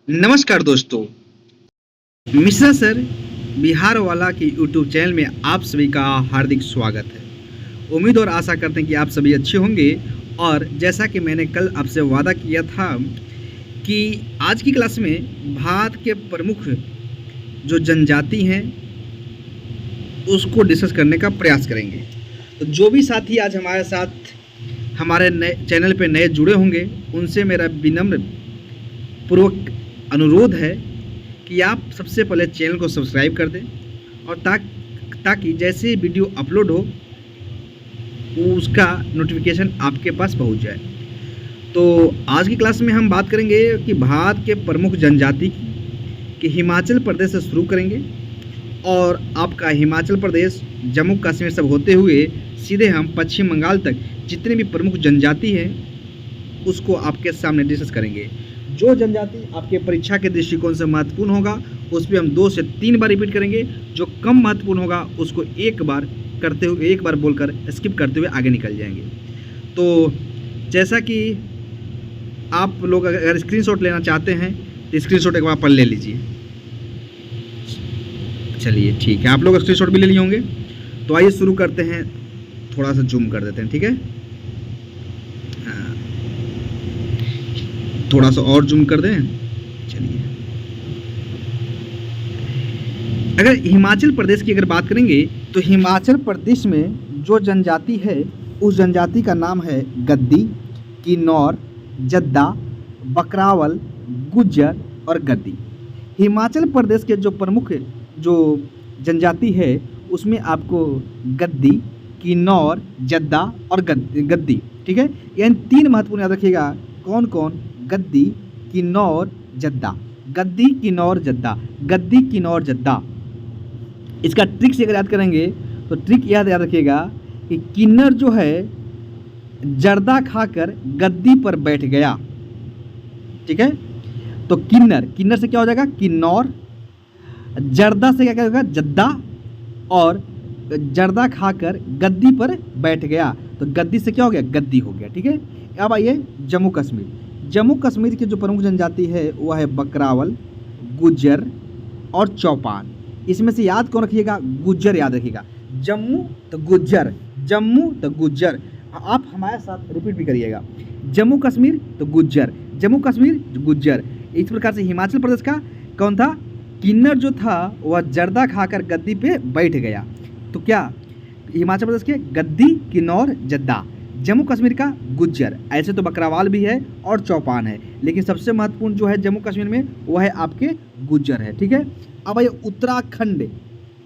नमस्कार दोस्तों, मिश्रा सर बिहार वाला की यूट्यूब चैनल में आप सभी का हार्दिक स्वागत है। उम्मीद और आशा करते हैं कि आप सभी अच्छे होंगे। और जैसा कि मैंने कल आपसे वादा किया था कि आज की क्लास में भारत के प्रमुख जो जनजाति हैं उसको डिस्कस करने का प्रयास करेंगे। तो जो भी साथी आज हमारे साथ हमारे नए चैनल पे नए जुड़े होंगे उनसे मेरा विनम्र पूर्वक अनुरोध है कि आप सबसे पहले चैनल को सब्सक्राइब कर दें और ताकि जैसे ही वीडियो अपलोड हो उसका नोटिफिकेशन आपके पास पहुंच जाए। तो आज की क्लास में हम बात करेंगे कि भारत के प्रमुख जनजाति की हिमाचल प्रदेश से शुरू करेंगे और आपका हिमाचल प्रदेश जम्मू कश्मीर सब होते हुए सीधे हम पश्चिम बंगाल तक जितने भी प्रमुख जनजाति हैं उसको आपके सामने डिस्कस करेंगे। जो जनजाति आपके परीक्षा के दृष्टिकोण से महत्वपूर्ण होगा उस पर हम 2 से 3 बार रिपीट करेंगे। जो कम महत्वपूर्ण होगा उसको एक बार बोलकर स्किप करते हुए आगे निकल जाएंगे। तो जैसा कि आप लोग अगर स्क्रीनशॉट लेना चाहते हैं तो स्क्रीनशॉट एक बार पढ़ ले लीजिए। चलिए ठीक है, आप लोग स्क्रीनशॉट भी ले लिए होंगे। तो आइए शुरू करते हैं। थोड़ा सा जूम कर देते हैं, ठीक है। थोड़ा सा और जूम कर दें। चलिए, अगर हिमाचल प्रदेश की अगर बात करेंगे तो हिमाचल प्रदेश में जो जनजाति है उस जनजाति का नाम है गद्दी, किन्नौर, जद्दा, बकरावल, गुज्जर और गद्दी। हिमाचल प्रदेश के जो प्रमुख जो जनजाति है उसमें आपको गद्दी, किन्नौर, जद्दा और गद्दी, ठीक है। यानी 3 महत्वपूर्ण याद रखिएगा। कौन कौन? गद्दी, किन्नौर, जद्दा। गद्दी, किन्नौर, जद्दा। गद्दी, किन्नौर, जद्दा। इसका ट्रिक से अगर याद करेंगे तो ट्रिक याद रखिएगा कि किन्नर जो है जर्दा खाकर गद्दी पर बैठ गया, ठीक है। तो किन्नर से क्या हो जाएगा? किन्नौर। जर्दा से क्या होगा? जद्दा। और जर्दा खाकर गद्दी पर बैठ गया तो गद्दी से क्या हो गया? गद्दी हो गया, ठीक है। अब आइए जम्मू कश्मीर। जम्मू कश्मीर की जो प्रमुख जनजाति है वह है बकरावल, गुज्जर और चौपान। इसमें से याद कौन रखिएगा? गुज्जर याद रखिएगा। जम्मू तो गुज्जर, जम्मू तो गुज्जर। आप हमारे साथ रिपीट भी करिएगा। जम्मू कश्मीर तो गुज्जर, जम्मू कश्मीर गुज्जर। इस प्रकार से हिमाचल प्रदेश का कौन था? किन्नर जो था वह जर्दा खाकर गद्दी पे बैठ गया। तो क्या हिमाचल प्रदेश के गद्दी, किन्नौर, जद्दा। जम्मू कश्मीर का गुज्जर। ऐसे तो बकरावाल भी है और चौपान है, लेकिन सबसे महत्वपूर्ण जो है जम्मू कश्मीर में वह है आपके गुज्जर है, ठीक है। अब आइए उत्तराखंड।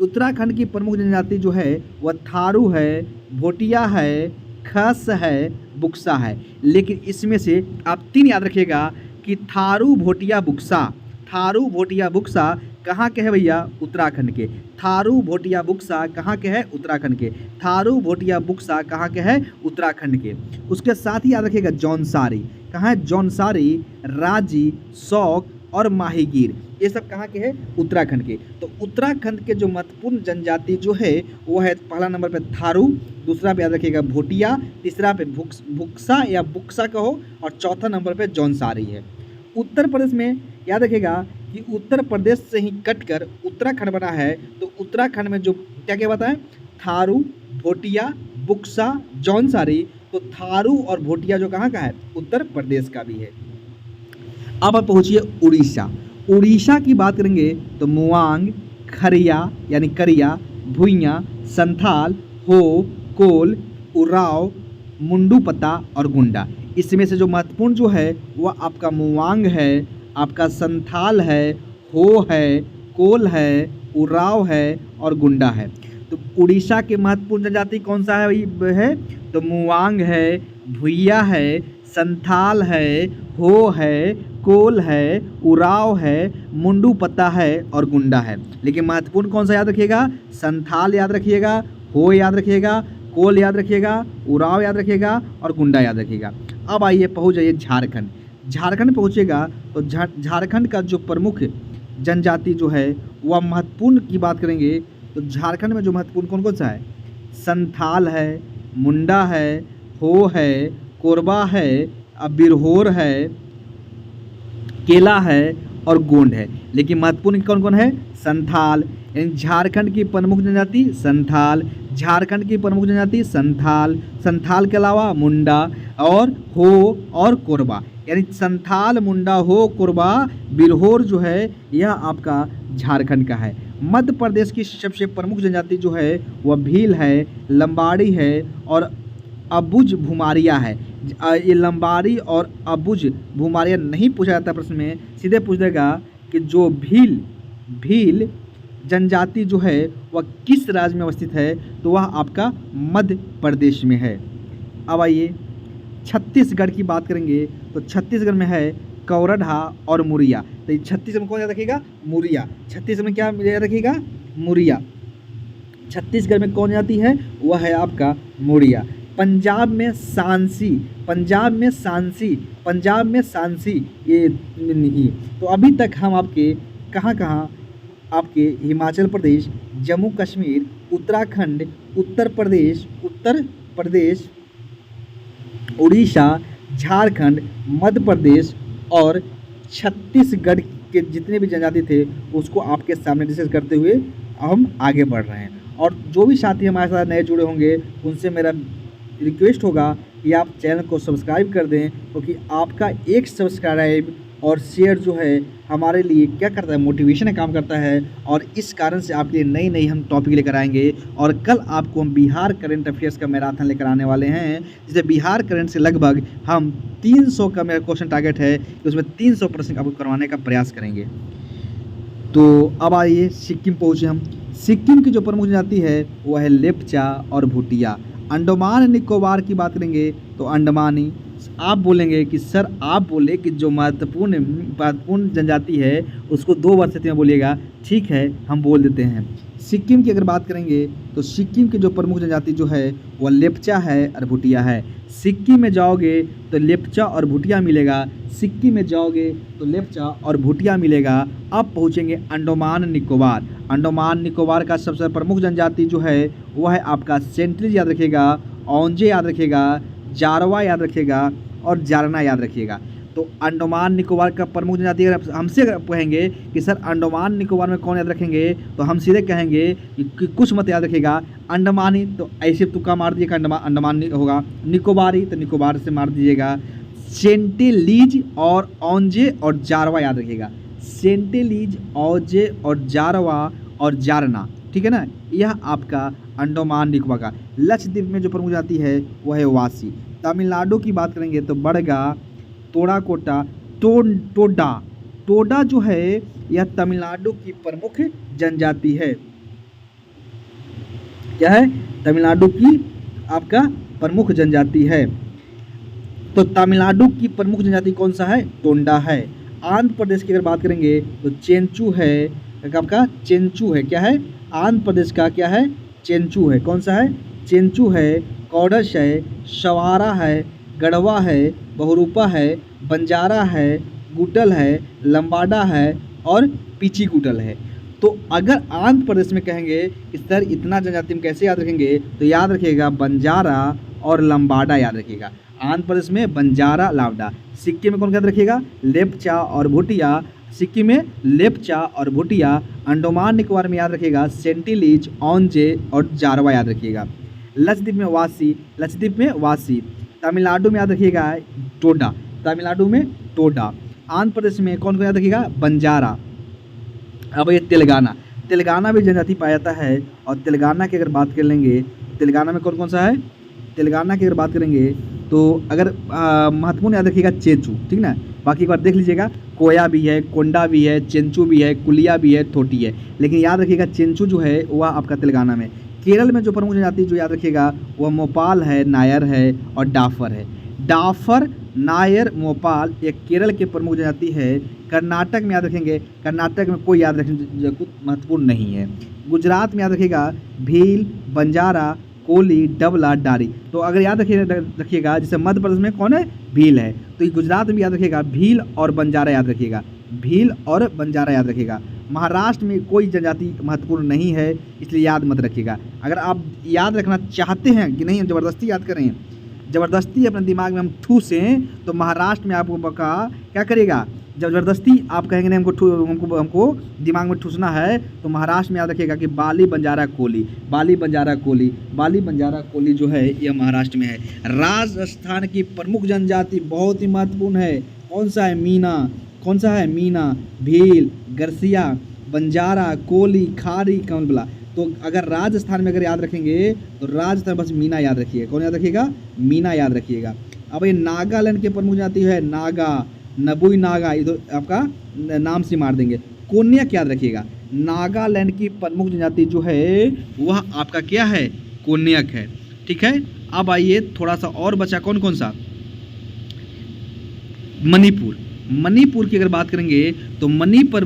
उत्तराखंड की प्रमुख जनजाति जो है वह थारू है, भोटिया है, खस है, बुक्सा है। लेकिन इसमें से आप 3 याद रखिएगा कि थारू, भोटिया, बुक्सा। थारू, भोटिया, बुक्सा कहाँ के है भैया? उत्तराखंड के। थारू, भोटिया, बुक्सा कहाँ के है? उत्तराखंड के। थारू, भोटिया, बुक्सा कहाँ के है? उत्तराखंड के। उसके साथ ही याद रखिएगा जौनसारी। कहाँ है? जौनसारी, राजी, शौक और माहीगीर। ये सब कहाँ के हैं? उत्तराखंड के। तो उत्तराखंड के जो महत्वपूर्ण जनजाति जो है वो है पहला नंबर पे थारू, दूसरा पे याद रखिएगा भोटिया, तीसरा पे बुक्सा या बुक्सा कहो, और चौथा नंबर पे जौनसारी है। उत्तर प्रदेश में याद रखिएगा कि उत्तर प्रदेश से ही कटकर उत्तराखंड बना है। तो उत्तराखंड में जो क्या क्या बताएं? थारू, भोटिया, बुक्सा, जौनसारी। तो थारू और भोटिया जो कहाँ का है? उत्तर प्रदेश का भी है। अब आप पहुँचिए उड़ीसा। उड़ीसा की बात करेंगे तो मुआंग, खरिया यानी करिया, भुइयाँ, संथाल, हो, कोल, उराव, मुंडू पता और गुंडा। इसमें से जो महत्वपूर्ण जो है वह आपका मुआंग है, आपका संथाल है, हो है, कोल है, उराव है और गुंडा है। तो उड़ीसा के महत्वपूर्ण जनजाति कौन सा है? तो मुआंग है, भुइया है, संथाल है, हो है, कोल है, उराव है, मुंडू पता है और गुंडा है। लेकिन महत्वपूर्ण कौन सा याद रखिएगा? संथाल याद रखिएगा, हो याद रखिएगा, कोल याद रखिएगा, उराव याद रखिएगा और गुंडा याद रखिएगा। अब आइए पहुंच जाइए झारखंड। झारखंड पहुंचेगा तो झारखंड का जो प्रमुख जनजाति जो है वह महत्वपूर्ण की बात करेंगे तो झारखंड में जो महत्वपूर्ण कौन कौन सा है? संथाल है, मुंडा है, हो है, कोरबा है, बिरहोर है, केला है और गोंड है। लेकिन महत्वपूर्ण कौन कौन है? संथाल, यानी झारखंड की प्रमुख जनजाति संथाल, झारखंड की प्रमुख जनजाति संथाल, संथाल के अलावा मुंडा और हो और कोरबा, यानी संथाल, मुंडा, हो, कोरबा, बिरहोर जो है यह आपका झारखंड का है। मध्य प्रदेश की सबसे प्रमुख जनजाति जो है वह भील है, लंबाड़ी है और अबुझ भूमारिया है। ये लंबाड़ी और अबुझ भूमारिया नहीं पूछा जाता प्रश्न में, सीधे पूछ देगा कि जो भील जनजाति जो है वह किस राज्य में अवस्थित है, तो वह आपका मध्य प्रदेश में है। अब आइए छत्तीसगढ़ की बात करेंगे तो छत्तीसगढ़ में है कौरढ़ा और मुरिया। तो ये छत्तीसगढ़ में कौन याद रखिएगा? मुरिया। छत्तीसगढ़ में क्या याद रखिएगा? मुरिया। छत्तीसगढ़ में कौन जाति है? वह है आपका मुरिया। पंजाब में सांसी, पंजाब में सांसी, पंजाब में सांसी ये नहीं। तो अभी तक हम आपके कहाँ आपके हिमाचल प्रदेश, जम्मू कश्मीर, उत्तराखंड, उत्तर प्रदेश, उड़ीसा, झारखंड, मध्य प्रदेश और छत्तीसगढ़ के जितने भी जनजाति थे उसको आपके सामने डिस्कस करते हुए हम आगे बढ़ रहे हैं। और जो भी साथी हमारे साथ नए जुड़े होंगे उनसे मेरा रिक्वेस्ट होगा कि आप चैनल को सब्सक्राइब कर दें, क्योंकि आपका एक सब्सक्राइब और शेयर जो है हमारे लिए क्या करता है? मोटिवेशन का काम करता है। और इस कारण से आपके लिए नई हम टॉपिक लेकर आएंगे। और कल आपको हम बिहार करंट अफेयर्स का मैराथन लेकर आने वाले हैं, जिसे बिहार करंट से लगभग हम 300 का मेरा क्वेश्चन टारगेट है कि उसमें 300 प्रश्न आपको करवाने का प्रयास करेंगे। तो अब आइए सिक्किम पहुँचे हम। सिक्किम की जो प्रमुख जनजाति है वह है लेप्चा और भूटिया। अंडमान निकोबार की बात करेंगे तो अंडमानी। आप बोलेंगे कि सर आप बोले कि जो महत्वपूर्ण जनजाति है उसको 2 वर्ड से बोलिएगा। ठीक है, हम बोल देते हैं। सिक्किम की अगर बात करेंगे तो सिक्किम की जो प्रमुख जनजाति जो है वह लेप्चा है और भूटिया है। सिक्किम में जाओगे तो लेप्चा और भूटिया मिलेगा, सिक्किम में जाओगे तो लेप्चा और भूटिया मिलेगा। अब पहुँचेंगे अंडमान निकोबार। अंडमान निकोबार का सबसे प्रमुख जनजाति जो है वह है आपका सेंटिनल याद रखिएगा, औंजे याद रखिएगा, जारवा याद रखिएगा और जारना याद रखिएगा। तो अंडमान निकोबार का प्रमुख जनजाति अगर हमसे अगर कहेंगे कि सर अंडमान निकोबार में कौन याद रखेंगे, तो हम सीधे कहेंगे कि कुछ मत याद रखिएगा। अंडमानी तो ऐसे तुक्का मार दीजिएगा, अंडमान होगा। निकोबारी तो निकोबार से मार दीजिएगा। सेंटिलीज और औंजे और जारवा याद रखिएगा। सेंटिलीज, औंजे और जारवा और जारना, ठीक है ना। यह आपका अंडमान निकोबार का। लक्षद्वीप में जो प्रमुख जाति है वह है वासी। तमिलनाडु की बात करेंगे तो बड़गा, तोड़ाकोटा, टोडा जो है यह तमिलनाडु की प्रमुख जनजाति है। क्या है? तमिलनाडु की आपका प्रमुख जनजाति है। तो तमिलनाडु की प्रमुख जनजाति कौन सा है? टोंडा है। आंध्र प्रदेश की अगर बात करेंगे तो चेंचू है, आपका चेंचू है। क्या है? आंध्र प्रदेश का क्या है? चेंचू है। कौन सा है? चेंचू है। कौडश है, सवारा है, गढ़वा है, बहुरूपा है, बंजारा है, गुटल है, लंबाडा है और पीची गुटल है। तो अगर आंध्र प्रदेश में कहेंगे कि सर इतना जनजाति में कैसे याद रखेंगे, तो याद रखिएगा बंजारा और लंबाडा याद रखिएगा। आंध्र प्रदेश में बंजारा, लावडा। सिक्किम में कौन याद रखिएगा? लेप्चा और भूटिया। सिक्किम में लेप्चा और भूटिया। अंडमान निकोबार में याद रखिएगा सेंटिलीज, औंजे और जारवा याद रखिएगा। लक्षद्वीप में वासी। तमिलनाडु में याद रखिएगा टोडा, तमिलनाडु में टोडा। आंध्र प्रदेश में कौन याद रखिएगा? बंजारा। अब ये तेलंगाना भी जनजाति पाया जाता है। और तेलंगाना की अगर बात कर लेंगे, तेलंगाना में कौन सा है? तेलंगाना की अगर बात करेंगे तो अगर महत्वपूर्ण याद रखिएगा चेंचू, ठीक ना। बाकी एक बार देख लीजिएगा, कोया भी है, कोंडा भी है, चेंचू भी है, कुलिया भी है, थोटी है। लेकिन याद रखिएगा चेंचू जो है वह आपका तेलंगाना में। केरल में जो प्रमुख जनजाति जो याद रखिएगा वह मोपाल है, नायर है और डाफर है। डाफर, नायर, मोपाल ये केरल के प्रमुख जनजाति है। कर्नाटक में याद रखेंगे, कर्नाटक में कोई याद रखेंगे कुछ महत्वपूर्ण नहीं है। गुजरात में याद रखिएगा भील, बंजारा, कोली, डबला, डारी। तो अगर याद रखिएगा जैसे मध्य प्रदेश में कौन है? भील है। तो गुजरात में याद रखिएगा भील और बंजारा याद रखिएगा, भील और बंजारा याद रखिएगा। महाराष्ट्र में कोई जनजाति महत्वपूर्ण नहीं है, इसलिए याद मत रखिएगा। अगर आप याद रखना चाहते हैं कि नहीं हम ज़बरदस्ती याद करें, ज़बरदस्ती अपने दिमाग में हम ठूसें, तो महाराष्ट्र में आपको क्या करेगा? ज़बरदस्ती आप कहेंगे नहीं हमको दिमाग में ठूसना है, तो महाराष्ट्र में याद रखिएगा कि बाली बंजारा कोली, बाली बंजारा कोली, बाली बंजारा कोली जो है यह महाराष्ट्र में है। राजस्थान की प्रमुख जनजाति बहुत ही महत्वपूर्ण है, कौन सा है? मीना। कौन सा है? मीना, भील, गरसिया, बंजारा, कोली, खारी, कंबला। तो अगर राजस्थान में अगर याद रखेंगे तो राजस्थान बस मीना याद रखिएगा। कौन याद रखिएगा? मीना याद रखिएगा। अब ये नागालैंड के प्रमुख जाति है नागा, नबुई नागा, इधर आपका नाम से मार देंगे। कोन्याक याद रखिएगा, नागालैंड की प्रमुख जनजाति जो है वह आपका क्या है? कोन्याक है। ठीक है, अब आइए थोड़ा सा और बचा, कौन कौन सा? मणिपुर। मणिपुर की अगर बात करेंगे तो मणिपुर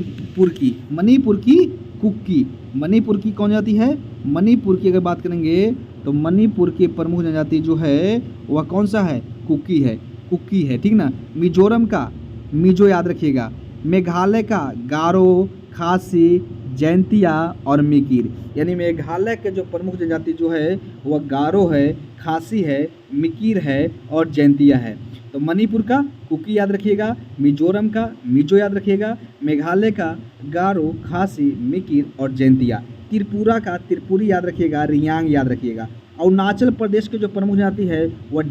की कुकी, मणिपुर की कौन जाति है? मणिपुर की अगर बात करेंगे तो मणिपुर की प्रमुख जनजाति जो है वह कौन सा है? कुकी है, कुकी है। ठीक ना। मिजोरम का मिजो याद रखिएगा। मेघालय का गारो, खासी, जैंतिया और मिकिर। यानी मेघालय के जो प्रमुख जनजाति जो है वह गारो है, खासी है, मिकिर है और जैंतिया है। तो मणिपुर का कुकी याद रखिएगा, मिजोरम का मिजो याद रखिएगा, मेघालय का गारो, खासी, मिकिर और जैंतिया। त्रिपुरा का त्रिपुरी याद रखिएगा, रियांग याद रखिएगा। अरुणाचल प्रदेश के जो प्रमुख जाति है वह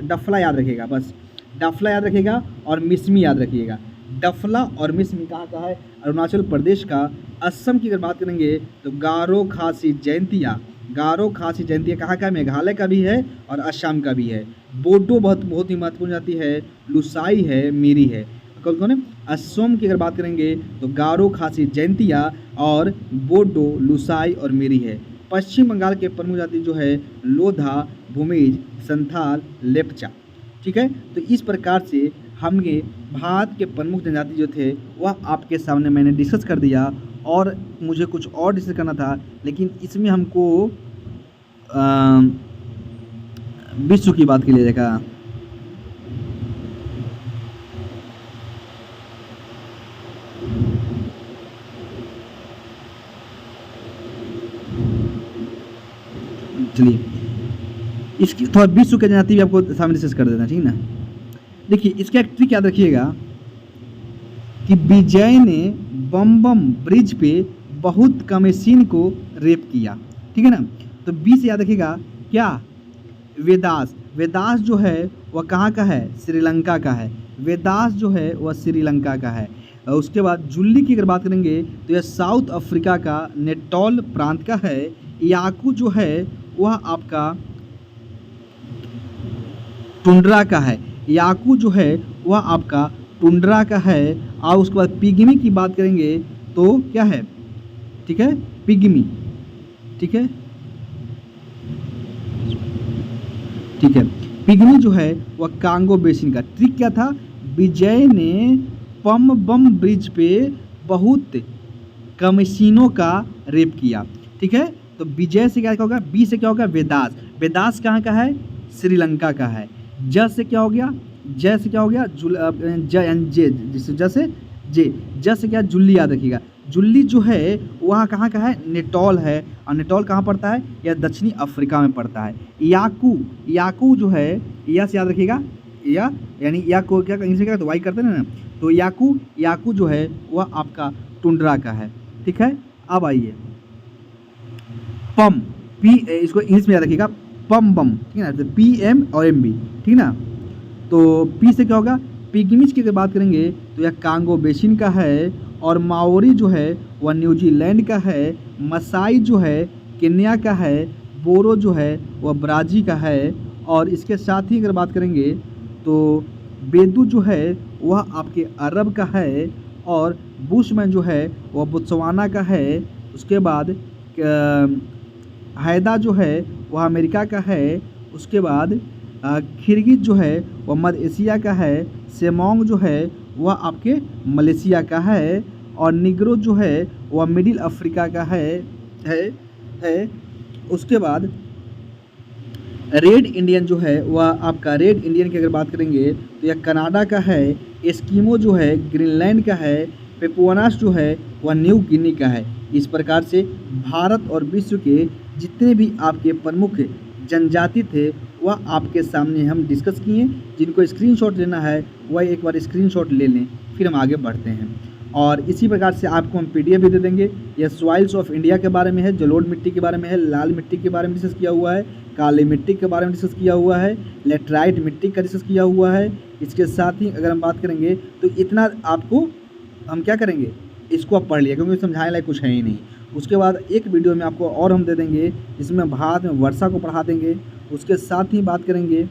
डफला याद रखिएगा, बस डफला याद रखिएगा और मिसमी याद रखिएगा। डफला और मिसमी कहाँ का है? अरुणाचल प्रदेश का। असम की अगर बात करेंगे तो गारो, खासी, जैंतिया, गारो, खासी, जैंतिया कहाँ का? मेघालय का भी है और असम का भी है। बोडो बहुत ही महत्वपूर्ण जाति है, लुसाई है, मीरी है। कौन है? असम की अगर बात करेंगे तो गारो, खासी, जैंतिया और बोडो, लुसाई और मीरी है। पश्चिम बंगाल के प्रमुख जाति जो है लोधा, भूमिज, संथाल, लेप्चा। ठीक है, तो इस प्रकार से हमने भारत के प्रमुख जनजाति जो थे वह आपके सामने मैंने डिस्कस कर दिया, और मुझे कुछ और डिस्कस करना था लेकिन इसमें हमको विश्व की बात के लिए देखा। चलिए इसकी थोड़ा विश्व के जनजाति भी आपको सामने डिस्कस कर देना, ठीक ना। देखिए इसका एक ट्रिक याद रखिएगा कि विजय ने बम ब्रिज पे बहुत कमेसिन को रेप किया, ठीक है ना। तो बी से याद रखिएगा क्या? वेदास। वेदास जो है वह कहाँ का है? श्रीलंका का है। वेदास जो है वह श्रीलंका का है। और उसके बाद जुल्ली की अगर बात करेंगे तो यह साउथ अफ्रीका का नेटोल प्रांत का है। याकू जो है वह आपका टुंड्रा का है। याकू जो है वह आपका टुंड्रा का है। और उसके बाद पिग्मी की बात करेंगे तो क्या है? ठीक है, पिग्मी। ठीक है, ठीक है, पिग्मी जो है वह कांगो बेसिन का। ट्रिक क्या था? विजय ने बम ब्रिज पे बहुत कमिश्नों का रेप किया। ठीक है, तो विजय से क्या होगा? बी से क्या होगा? वेदास। वेदास कहाँ का है? श्रीलंका का है। ज से क्या हो गया? जय से क्या हो गया? ज से क्या? जुल्ली याद रखिएगा। जुल्ली जो है वहाँ कहाँ का है? नेटोल है। और नेटोल कहाँ पड़ता है? यह दक्षिणी अफ्रीका में पड़ता है। याकू, याकू जो है या से याद रखिएगा, या यानी या को क्या इंग्लिश में क्या तो वाई करते हैं ना, तो याकू, याकू जो है वह आपका टुंड्रा का है। ठीक है, अब आइए पम, पी, इसको इंग्लिश में याद रखिएगा, पम बम, ठीक है ना, तो पी एम और एम बी, ठीक ना। तो पी से क्या होगा? पिग्मीज की अगर बात करेंगे तो यह कांगो बेसिन का है। और माओरी जो है वह न्यूजीलैंड का है। मसाई जो है केन्या का है। बोरो जो है वह ब्राज़ील का है। और इसके साथ ही अगर बात करेंगे तो बेदू जो है वह आपके अरब का है। और बुशमैन जो है वह बोत्सवाना का है। उसके बाद हैदा जो है वह अमेरिका का है। उसके बाद खिरगिज जो है वह मध्य एशिया का है। सेमोंग जो है वह आपके मलेशिया का है। और निग्रो जो है वह मिडिल अफ्रीका का है। उसके बाद रेड इंडियन जो है वह आपका, रेड इंडियन की अगर बात करेंगे तो यह कनाडा का है। एस्किमो जो है ग्रीनलैंड का है। पेपुआनास जो है वह न्यू गिनी का है। इस प्रकार से भारत और विश्व के जितने भी आपके प्रमुख जनजाति थे वह आपके सामने हम डिस्कस किए। जिनको स्क्रीनशॉट लेना है वह एक बार स्क्रीनशॉट ले लें, फिर हम आगे बढ़ते हैं। और इसी प्रकार से आपको हम PDF भी दे देंगे। यह सॉइल्स ऑफ इंडिया के बारे में है, जलोढ़ मिट्टी के बारे में है, लाल मिट्टी के बारे में डिस्कस किया हुआ है, काली मिट्टी के बारे में डिस्कस किया हुआ है, लेटराइट मिट्टी का डिस्कस किया हुआ है। इसके साथ ही अगर हम बात करेंगे तो इतना आपको हम क्या करेंगे, इसको आप पढ़ लिया, क्योंकि समझाने लायक कुछ है ही नहीं। उसके बाद एक वीडियो में आपको और हम दे देंगे जिसमें भारत में वर्षा को पढ़ा देंगे। उसके साथ ही बात करेंगे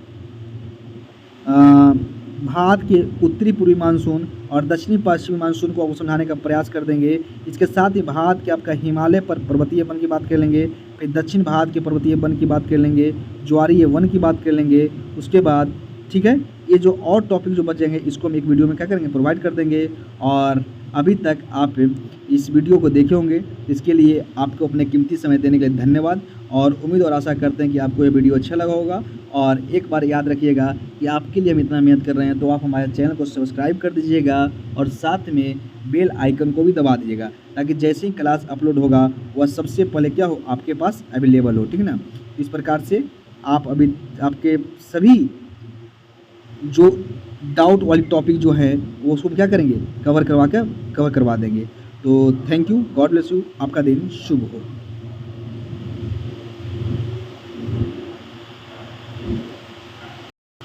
भारत के उत्तरी पूर्वी मानसून और दक्षिणी पश्चिमी मानसून को आपको समझाने का प्रयास कर देंगे। इसके साथ ही भारत के आपका हिमालय पर पर्वतीय वन की बात कर लेंगे, फिर दक्षिण भारत के पर्वतीय वन की बात कर लेंगे, ज्वारीय वन की बात कर लेंगे। उसके बाद ठीक है, ये जो और टॉपिक जो बचेंगे इसको हम एक वीडियो में क्या करेंगे, प्रोवाइड कर देंगे। और अभी तक आप इस वीडियो को देखे होंगे, इसके लिए आपको अपने कीमती समय देने के लिए धन्यवाद। और उम्मीद और आशा करते हैं कि आपको ये वीडियो अच्छा लगा होगा। और एक बार याद रखिएगा कि आपके लिए हम इतना मेहनत कर रहे हैं, तो आप हमारे चैनल को सब्सक्राइब कर दीजिएगा और साथ में बेल आइकन को भी दबा दीजिएगा, ताकि जैसे ही क्लास अपलोड होगा वह सबसे पहले क्या हो, आपके पास अवेलेबल हो। ठीक है ना। इस प्रकार से आप अभी आपके सभी जो डाउट वाली टॉपिक जो है वो उसको क्या करेंगे, कवर करवा देंगे। तो thank you, God bless you, आपका दिन शुभ हो।